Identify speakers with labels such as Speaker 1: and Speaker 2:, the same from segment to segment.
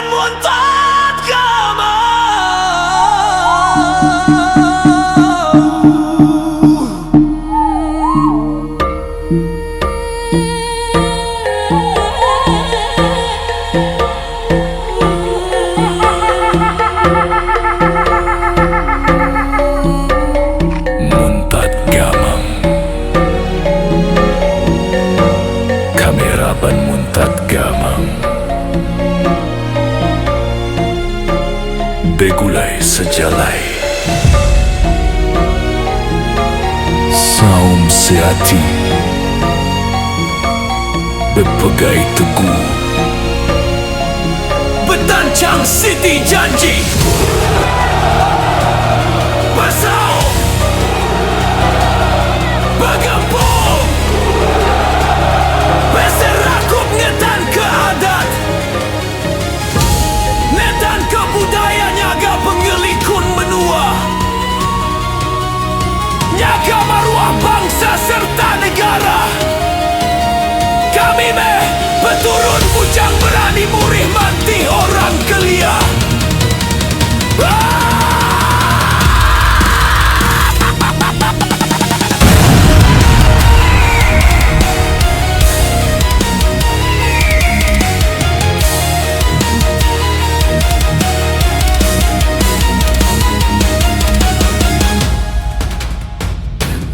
Speaker 1: Kemewahan muntah kamu.
Speaker 2: Muntat gamang kamera ban muntat gamang begulai sejalai saum seati bepegai teguh
Speaker 1: Betancang Siti janji bersaung bergembung berserakup ngetan ke adat netan ke budaya nyaga pengelikun menua nyaga maruah bangsa serta negara. Kami meh berturun bujang berani murih mati orang kelia.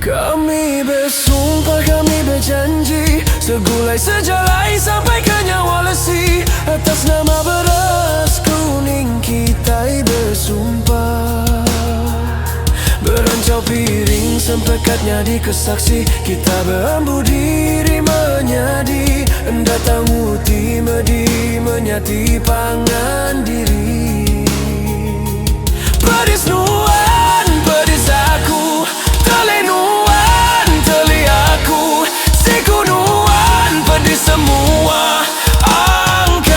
Speaker 1: Kami bersumpah, kami berjanji, segulai sejalai sampai ke nyawa lesi. Atas nama beras kuning kita bersumpah, berancau piring sempekatnya di kesaksi. Kita berambu diri menyadi, datang uti medi menyati pangan diri. Pedis nuan, pedis aku, telenuan, teli aku, sikunuan, pedis semua angkat.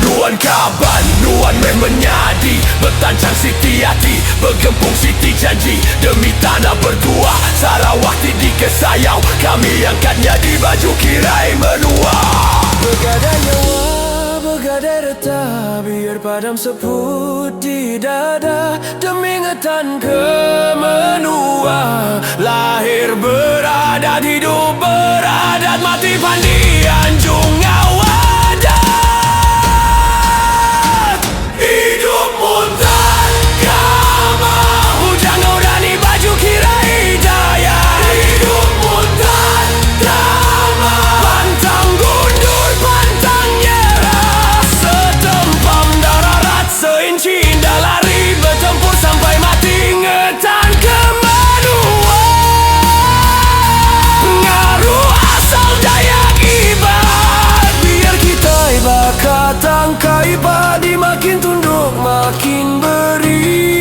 Speaker 1: Nuan kaban, nuan meh menyadi, betancang Siti hati, bergempung Siti janji. Demi tanah bertuah, Sarawak tidak kesayau, kami angkatnya di baju kirai menua. Begadai nyawa, begadai reta, biar padam seput di dada. Demi ngetan ke menua, lahir beradat, hidup beradat, mati pandi anjung ngawadat. Hidup muntah kama, hujang gaudani baju kirai daya. Hidup muntah kama, pantang gundur, pantang nyerah, setempam darat, seinci indah lari, bertempur sampai mati ngetan ke menua. Pengaruh asal Dayak Iban, biar kita bakat angka ibadi, makin tunduk makin berisi.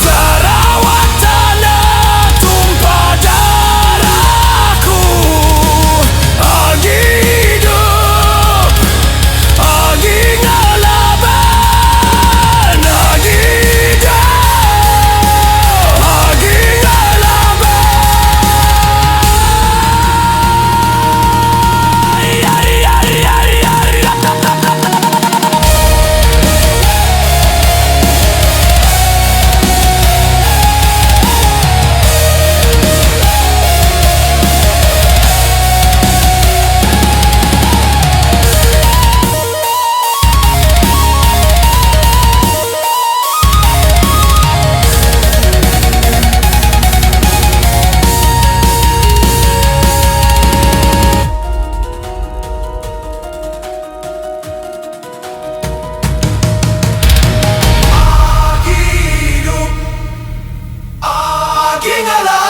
Speaker 1: Sarawak tanah tumpah darahku, agi hidup, agi ngalaban, agi hidup, agi ngalaban. Agi hidup, agi ngalaban.